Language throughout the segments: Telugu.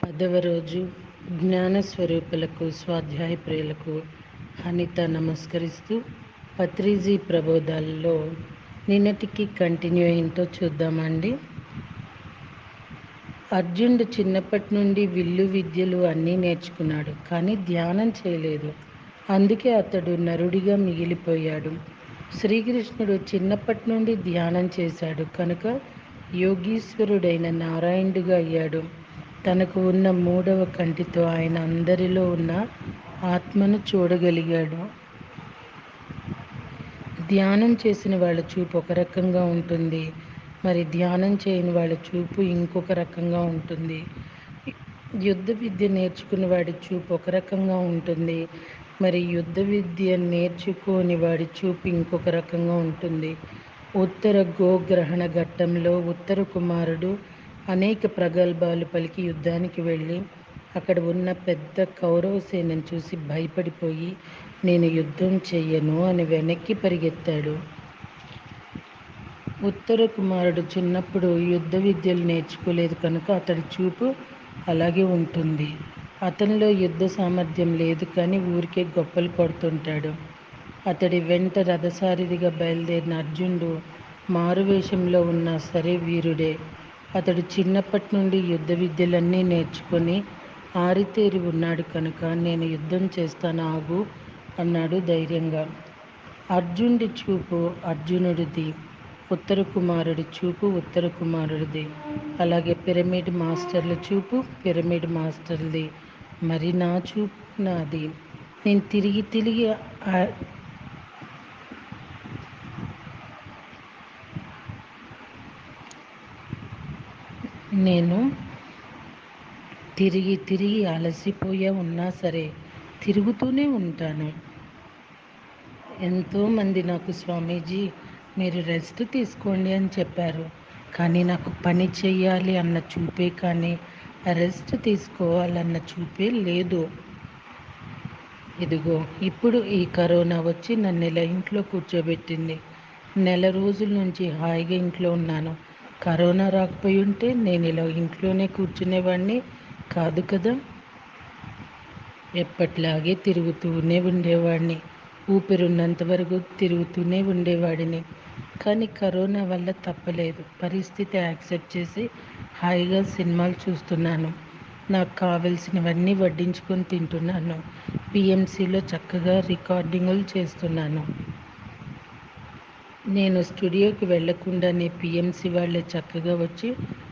10వ రోజు జ్ఞాన స్వరూపులకు స్వాధ్యాయ ప్రియులకు హనిత నమస్కరిస్తూ పత్రిజీ ప్రబోధాల్లో నిన్నటికి కంటిన్యూ ఏంటో చూద్దామండి. అర్జునుడు చిన్నప్పటి నుండి విల్లు విద్యలు అన్నీ నేర్చుకున్నాడు, కానీ ధ్యానం చేయలేదు. అందుకే అతడు నరుడిగా మిగిలిపోయాడు. శ్రీకృష్ణుడు చిన్నప్పటి నుండి ధ్యానం చేశాడు కనుక యోగీశ్వరుడైన నారాయణుడిగా అయ్యాడు. తనకు ఉన్న మూడవ కంటితో ఆయన అందరిలో ఉన్న ఆత్మను చూడగలిగాడు. ధ్యానం చేసిన వాళ్ళ చూపు ఒక రకంగా ఉంటుంది, మరి ధ్యానం చేయని వాళ్ళ చూపు ఇంకొక రకంగా ఉంటుంది. యుద్ధ విద్య నేర్చుకున్న వాడి చూపు ఒక రకంగా ఉంటుంది, మరి యుద్ధ విద్య నేర్చుకోని వాడి చూపు ఇంకొక రకంగా ఉంటుంది. ఉత్తర గోగ్రహణ ఘట్టంలో ఉత్తర కుమారుడు అనేక ప్రగల్భాలు పలికి యుద్ధానికి వెళ్ళి అక్కడ ఉన్న పెద్ద కౌరవ సేనను చూసి భయపడిపోయి నేను యుద్ధం చెయ్యను అని వెనక్కి పరిగెత్తాడు. ఉత్తర కుమారుడు చిన్నప్పుడు యుద్ధ విద్యలు నేర్చుకోలేదు కనుక అతడి చూపు అలాగే ఉంటుంది. అతనిలో యుద్ధ సామర్థ్యం లేదు, కానీ ఊరికే గొప్పలు కొడుతుంటాడు. అతడి వెంట రథసారథిగా బయలుదేరిన అర్జునుడు మారువేషంలో ఉన్నా సరే వీరుడే. అతడు చిన్నప్పటి నుండి యుద్ధ విద్యలన్నీ నేర్చుకొని ఆరితేరి ఉన్నాడు కనుక నేను యుద్ధం చేస్తాను ఆగు అన్నాడు ధైర్యంగా. అర్జునుడి చూపు అర్జునుడిది, ఉత్తర కుమారుడి చూపు ఉత్తర కుమారుడిది. అలాగే పిరమిడ్ మాస్టర్ల చూపు పిరమిడ్ మాస్టర్ది, మరి నా చూపు నాది. నేను తిరిగి తిరిగి నేను తిరిగి తిరిగి అలసిపోయే ఉన్నా సరే తిరుగుతూనే ఉంటాను. ఎంతోమంది నాకు స్వామీజీ మీరు రెస్ట్ తీసుకోండి అని చెప్పారు, కానీ నాకు పని చేయాలి అన్న చూపే కానీ రెస్ట్ తీసుకోవాలన్న చూపే లేదు. ఇదిగో ఇప్పుడు ఈ కరోనా వచ్చి నన్ను ఇలా ఇంట్లో కూర్చోబెట్టింది. నెల రోజుల నుంచి హాయిగా ఇంట్లో ఉన్నాను. కరోనా రాకపోయి ఉంటే నేను ఇలా ఇంట్లోనే కూర్చునేవాడిని కాదు కదా. ఎప్పట్లాగే తిరుగుతూనే ఉండేవాడిని, ఊపిరున్నంత వరకు తిరుగుతూనే ఉండేవాడిని. కానీ కరోనా వల్ల తప్పలేదు, పరిస్థితి యాక్సెప్ట్ చేసి హాయిగా సినిమాలు చూస్తున్నాను. నాకు కావలసినవన్నీ వడ్డించుకొని తింటున్నాను. పిఎంసిలో చక్కగా రికార్డింగులు చేస్తున్నాను. నేను స్టూడియోకి వెళ్లకుండానే పిఎంసి వాళ్ళే చక్కగా వచ్చి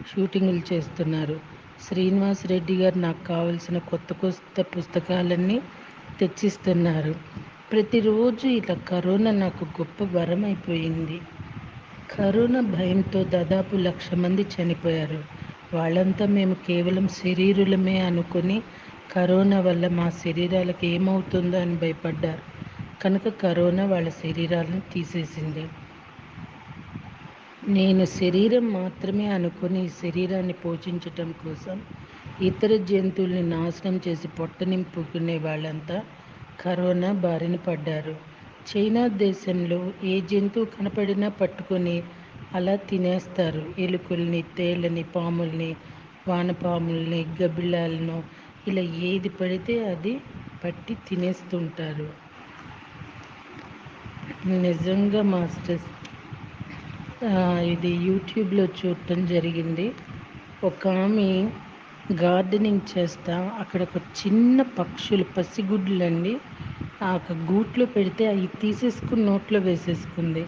షూటింగులు చేస్తున్నారు. శ్రీనివాస్ రెడ్డి గారు నాకు కావలసిన కొత్త కొత్త పుస్తకాలన్నీ తెచ్చిస్తున్నారు. ప్రతిరోజు ఇలా కరోనా నాకు గొప్ప వరం అయిపోయింది. కరోనా భయంతో దాదాపు 1,00,000 మంది చనిపోయారు. వాళ్ళంతా మేము కేవలం శరీరులమే అనుకుని కరోనా వల్ల మా శరీరాలకు ఏమవుతుందో అని భయపడ్డారు కనుక కరోనా వాళ్ళ శరీరాలను తీసేసింది. నేను శరీరం మాత్రమే అనుకుని శరీరాన్ని పోషించటం కోసం ఇతర జంతువుల్ని నాశనం చేసి పొట్ట నింపుకునే వాళ్ళంతా కరోనా బారిన పడ్డారు. చైనా దేశంలో ఏ జంతువు కనపడినా పట్టుకొని అలా తినేస్తారు. ఎలుకల్ని, తేళ్ళని, పాముల్ని, వానపాముల్ని, గబ్బిలాలను, ఇలా ఏది పడితే అది పట్టి తినేస్తుంటారు. నిజంగా మాస్టర్స్ ఇది యూట్యూబ్లో చూడటం జరిగింది. ఒక ఆమె గార్డెనింగ్ చేస్తా అక్కడ ఒక చిన్న పక్షులు పసిగుడ్లండి ఆ గూట్లో పెడితే అవి తీసేసుకుని నోట్లో వేసేసుకుంది.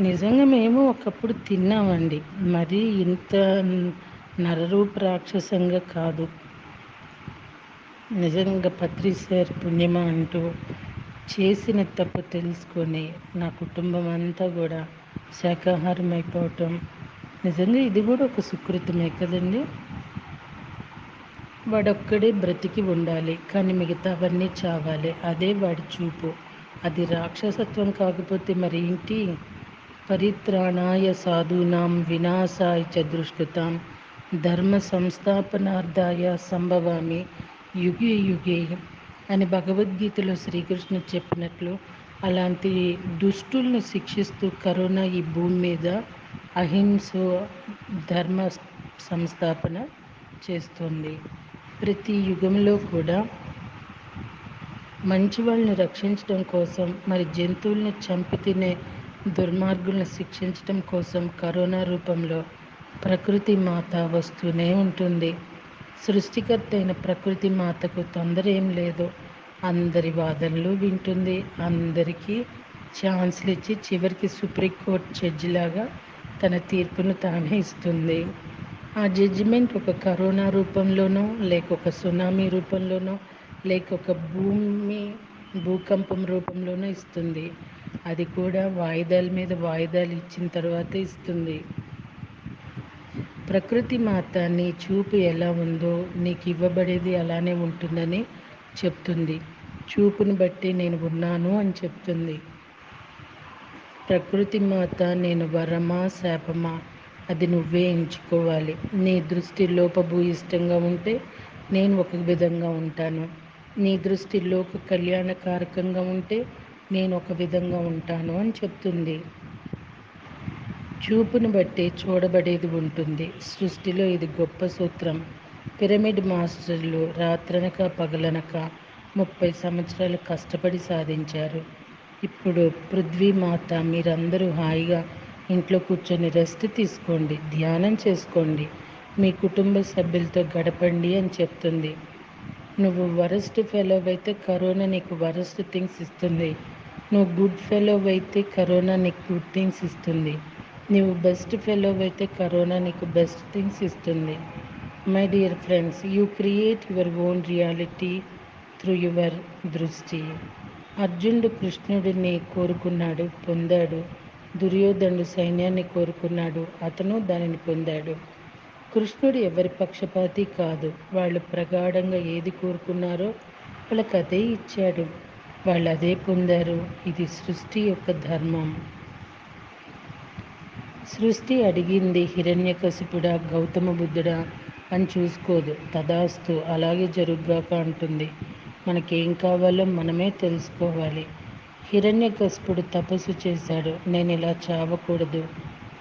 నిజంగా మేము ఒకప్పుడు తిన్నామండి, మరి ఇంత నరరూప రాక్షసంగా కాదు. నిజంగా పత్రి సార్ పుణ్యమా అంటూ చేసిన తప్పు తెలుసుకొని నా కుటుంబం అంతా కూడా శాకాహారం అయిపోవటం, నిజంగా ఇది కూడా ఒక సుకృతమే కదండి. వాడొక్కడే బ్రతికి ఉండాలి, కానీ మిగతావన్నీ చావాలి. అదే వాడి చూపు. అది రాక్షసత్వం కాకపోతే మరి ఏంటి? పరిత్రాణాయ సాధూనాం వినాశాయ చ దుష్కృతాం ధర్మ సంస్థాపనార్థాయ సంభవామి యుగే యుగే అని భగవద్గీతలో శ్రీకృష్ణుడు చెప్పినట్లు అలాంటి దుష్టుల్ని శిక్షిస్తూ కరోనా ఈ భూమి మీద అహింస ధర్మ సంస్థాపన చేస్తుంది. ప్రతి యుగంలో కూడా మంచి వాళ్ళని రక్షించడం కోసం, మరి జంతువుల్ని చంపి తినే దుర్మార్గులను శిక్షించడం కోసం కరోనా రూపంలో ప్రకృతి మాత వస్తూనే ఉంటుంది. సృష్టికర్త అయిన ప్రకృతి మాతకు తొందర ఏం లేదు. అందరి వాదనలు వింటుంది, అందరికీ ఛాన్స్లు ఇచ్చి చివరికి సుప్రీంకోర్టు జడ్జి లాగా తన తీర్పును తానే ఇస్తుంది. ఆ జడ్జిమెంట్ ఒక కరోనా రూపంలోనో, లేక ఒక సునామీ రూపంలోనో, లేక ఒక భూకంపం రూపంలోనో ఇస్తుంది. అది కూడా వాయిదాల మీద వాయిదాలు ఇచ్చిన తర్వాత ఇస్తుంది. ప్రకృతి మాత నీ చూపు ఎలా ఉందో నీకు ఇవ్వబడేది అలానే ఉంటుందని చెప్తుంది. చూపును బట్టి నేను ఉన్నాను అని చెప్తుంది. ప్రకృతి మాత నేను వరమా శాపమా అది నువ్వే ఎంచుకోవాలి. నీ దృష్టి లోపభూయిష్టంగా ఉంటే నేను ఒక విధంగా ఉంటాను. నీ దృష్టి లోక కళ్యాణకారకంగా ఉంటే నేను ఒక విధంగా ఉంటాను అని చెప్తుంది. చూపును బట్టి చూడబడేది ఉంటుంది. సృష్టిలో ఇది గొప్ప సూత్రం. పిరమిడ్ మాస్టర్లు రాత్రనక పగలనక 30 సంవత్సరాలు కష్టపడి సాధించారు. ఇప్పుడు పృథ్వీమాత మీరందరూ హాయిగా ఇంట్లో కూర్చొని రెస్ట్ తీసుకోండి, ధ్యానం చేసుకోండి, మీ కుటుంబ సభ్యులతో గడపండి అని చెప్తుంది. నువ్వు వరస్ట్ ఫెలో అయితే కరోనా నీకు వరస్ట్ థింగ్స్ ఇస్తుంది. నువ్వు గుడ్ ఫెలో అయితే కరోనా నీకు గుడ్ థింగ్స్ ఇస్తుంది. నువ్వు బెస్ట్ ఫెలో అయితే కరోనా నీకు బెస్ట్ థింగ్స్ ఇస్తుంది. My dear friends, you create your own reality through your దృష్టి. అర్జునుడు కృష్ణుడిని కోరుకున్నాడు, పొందాడు. దుర్యోధనుడు సైన్యాన్ని కోరుకున్నాడు, అతను దానిని పొందాడు. కృష్ణుడు ఎవరి పక్షపాతి కాదు. వాళ్ళు ప్రగాఢంగా ఏది కోరుకున్నారో వాళ్ళకి అదే ఇచ్చాడు, వాళ్ళు అదే పొందారు. ఇది సృష్టి యొక్క ధర్మం. సృష్టి అడిగింది హిరణ్యకశిపుడా, గౌతమ బుద్ధుడా అని చూసుకోదు. తదాస్తు అలాగే జరుగుగాక అంటుంది. మనకేం కావాలో మనమే తెలుసుకోవాలి. హిరణ్యకశిపుడు తపస్సు చేశాడు, నేను ఇలా చావకూడదు,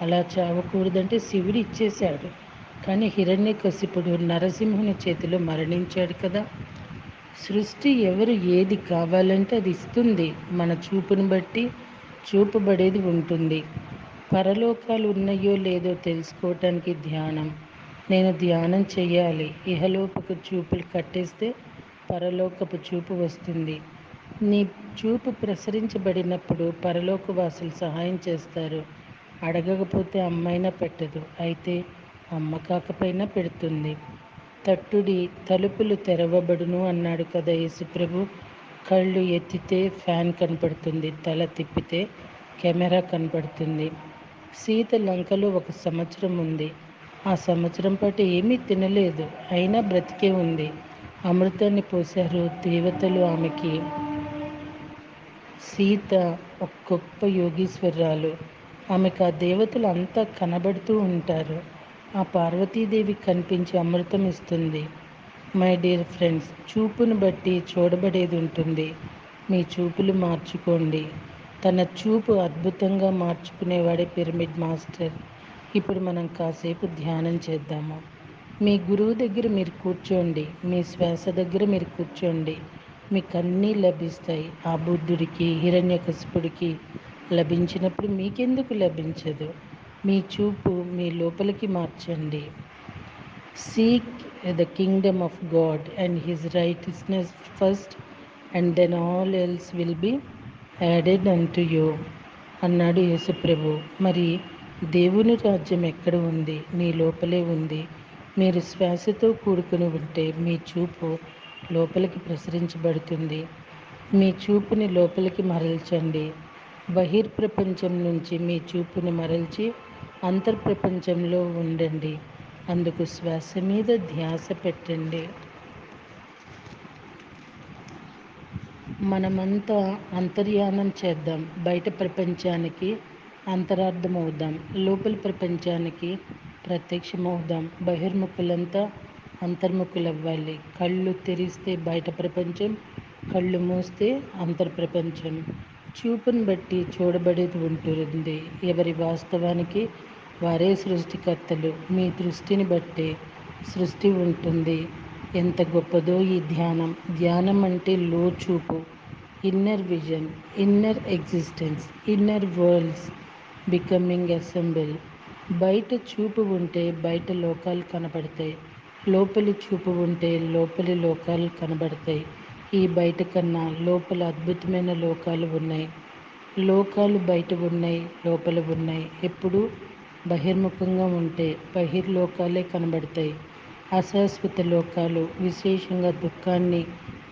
అలా చావకూడదంటే శివుడు ఇచ్చేశాడు. కానీ హిరణ్యకశిపుడు నరసింహుని చేతిలో మరణించాడు కదా. సృష్టి ఎవరు ఏది కావాలంటే అది ఇస్తుంది. మన చూపును బట్టి చూపబడేది ఉంటుంది. పరలోకాలు ఉన్నాయో లేదో తెలుసుకోవటానికి ధ్యానం. నేను ధ్యానం చెయ్యాలి. ఇహలోకపు చూపులు కట్టేస్తే పరలోకపు చూపు వస్తుంది. నీ చూపు ప్రసరించబడినప్పుడు పరలోక వాసులు సహాయం చేస్తారు. అడగకపోతే అమ్మైనా పెట్టదు, అయితే అమ్మ కాకపోయినా పెడుతుంది. తట్టుడి తలుపులు తెరవబడును అన్నాడు కదా యేసుప్రభు. కళ్ళు ఎత్తితే ఫ్యాన్ కనపడుతుంది, తల తిప్పితే కెమెరా కనపడుతుంది. సీత లంకలో 1 సంవత్సరం ఉంది. ఆ సంవత్సరం పాటు ఏమీ తినలేదు, అయినా బ్రతికే ఉంది. అమృతాన్ని పోశారు దేవతలు ఆమెకి. సీత ఒక గొప్ప యోగీశ్వరురాలు. ఆమెకు ఆ దేవతలు అంతా కనబడుతూ ఉంటారు. ఆ పార్వతీదేవి కనిపించి అమృతం ఇస్తుంది. మై డియర్ ఫ్రెండ్స్, చూపును బట్టి చూడబడేది ఉంటుంది. మీ చూపులు మార్చుకోండి. తన చూపు అద్భుతంగా మార్చుకునేవాడే పిరమిడ్ మాస్టర్. ఇప్పుడు మనం కాసేపు ధ్యానం చేద్దాము. మీ గురువు దగ్గర మీరు కూర్చోండి, మీ శ్వాస దగ్గర మీరు కూర్చోండి, మీకు అన్నీ లభిస్తాయి. ఆ బుద్ధుడికి హిరణ్యకశిపుడికి లభించినప్పుడు మీకెందుకు లభించదు? మీ చూపు మీ లోపలికి మార్చండి. Seek the kingdom of God and his righteousness first, and then all else will be added unto you అన్నాడు యేసుప్రభు. మరి దేవుని రాజ్యం ఎక్కడ ఉంది? నీ లోపలే ఉంది. మీరు శ్వాసతో కూడుకుని ఉంటే మీ చూపు లోపలికి ప్రసరించబడుతుంది. మీ చూపుని లోపలికి మరల్చండి. బహిర్ప్రపంచం నుంచి మీ చూపుని మరల్చి అంతర్ప్రపంచంలో ఉండండి. అందుకు శ్వాస మీద ధ్యాస పెట్టండి. మనమంతా అంతర్యానం చేద్దాం. బయట ప్రపంచానికి అంతరార్థమవుదాం, లోపలి ప్రపంచానికి ప్రత్యక్షమవుదాం. బహిర్ముఖులంతా అంతర్ముఖులవ్వాలి. కళ్ళు తెరిస్తే బయట ప్రపంచం, కళ్ళు మూస్తే అంతర్ప్రపంచం. చూపును బట్టి చూడబడేది ఉంటుంది. ఎవరి వాస్తవానికి వారే సృష్టికర్తలు. మీ దృష్టిని బట్టే సృష్టి ఉంటుంది. ఎంత గొప్పదో ఈ ధ్యానం. ధ్యానం అంటే లోచూపు, inner vision, inner existence, inner worlds becoming assemble. బయట చూపు ఉంటే బయట లోకాలు కనబడతాయి, లోపలి చూపు ఉంటే లోపలి లోకాలు కనబడతాయి. ఈ బయట కన్నా లోపల అద్భుతమైన లోకాలు ఉన్నాయి. లోకాలు బయట ఉన్నాయి, లోపల ఉన్నాయి. ఎప్పుడు బహిర్ముఖంగా ఉంటే బహిర్లోకాలే కనబడతాయి. అశాశ్వత లోకాలు, విశేషంగా దుఃఖాన్ని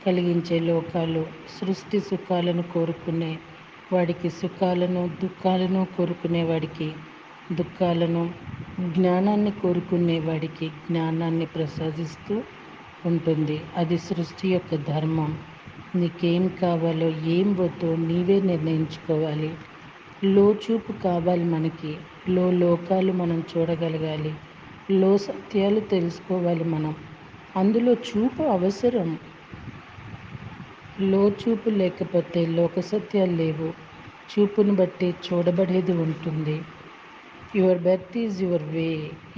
కలిగించే లోకాలు, సృష్టి సుఖాలను కోరుకునే వాడికి సుఖాలను, దుఃఖాలను కోరుకునే వాడికి దుఃఖాలను, జ్ఞానాన్ని కోరుకునే వాడికి జ్ఞానాన్ని ప్రసాదిస్తూ ఉంటుంది. అది సృష్టి యొక్క ధర్మం. నీకేం కావాలో ఏం వద్దో నీవే నిర్ణయించుకోవాలి. లోచూపు కావాలి మనకి. లోకాలు మనం చూడగలగాలి. సత్యాలు తెలుసుకోవాలి మనం. అందులో చూపు అవసరం. లోచూపు లేకపోతే లోక సత్యాలు లేవు. చూపును బట్టి చూడబడేది ఉంటుంది. Your birth is your way,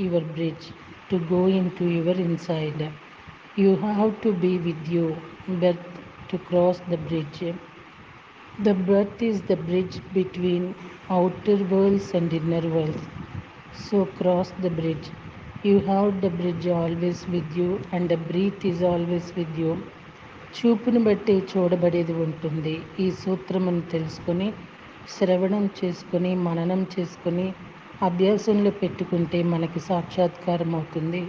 your bridge to go into your inside. You have to be with you birth to cross the bridge. The birth is the bridge between outer worlds and inner worlds. So cross the bridge. You have the bridge always with you and the breath is always with you. చూపును బట్టి చూడబడేది ఉంటుంది. ఈ సూత్రమును తెలుసుకొని శ్రవణం చేసుకొని మననం చేసుకొని అభ్యాసంలో పెట్టుకుంటే మనకి సాక్షాత్కారం అవుతుంది.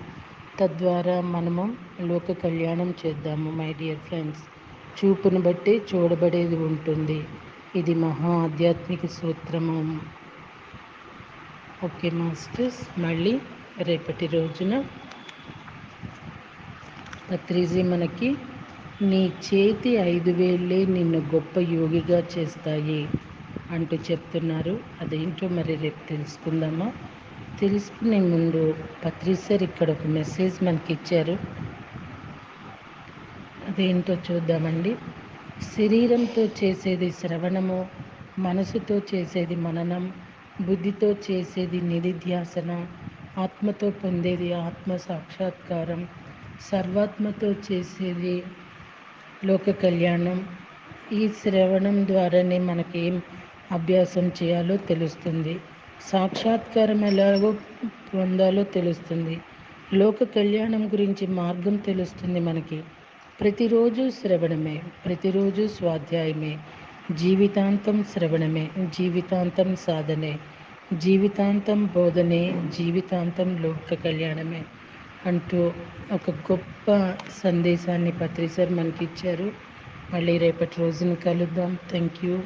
తద్వారా మనము లోక కళ్యాణం చేద్దాము. మై డియర్ ఫ్రెండ్స్, చూపును బట్టి చూడబడేది ఉంటుంది. ఇది మహా ఆధ్యాత్మిక సూత్రము. ఓకే మాస్టర్స్, మళ్ళీ రేపటి రోజున పత్రిజీ మనకి నీ చేతి 5 వేళ్ళే నిన్ను గొప్ప యోగిగా చేస్తాయి అంటూ చెప్తున్నారు. అదేంటో మరి రేపు తెలుసుకుందామా? తెలుసుకునే ముందు పత్రిసార్ ఇక్కడ ఒక మెసేజ్ మనకి ఇచ్చారు. అదేంటో చూద్దామండి. శరీరంతో చేసేది శ్రవణము, మనసుతో చేసేది మననం, బుద్ధితో చేసేది నిధిధ్యాసన, ఆత్మతో పొందేది ఆత్మ సాక్షాత్కారం, సర్వాత్మతో చేసేది లోక కళ్యాణం. ఈ శ్రవణం ద్వారానే మనకేం అభ్యాసం చేయాలో తెలుస్తుంది. సాక్షాత్కారం ఎలాగో పొందాలో తెలుస్తుంది. లోక కళ్యాణం గురించి మార్గం తెలుస్తుంది మనకి. ప్రతిరోజు శ్రవణమే, ప్రతిరోజు స్వాధ్యాయమే, జీవితాంతం శ్రవణమే, జీవితాంతం సాధనే, జీవితాంతం బోధనే, జీవితాంతం లోక కళ్యాణమే అంటూ ఒక గొప్ప సందేశాన్ని పత్రిసార్ మనకి ఇచ్చారు. మళ్ళీ రేపటి రోజున కలుద్దాం. Thank you.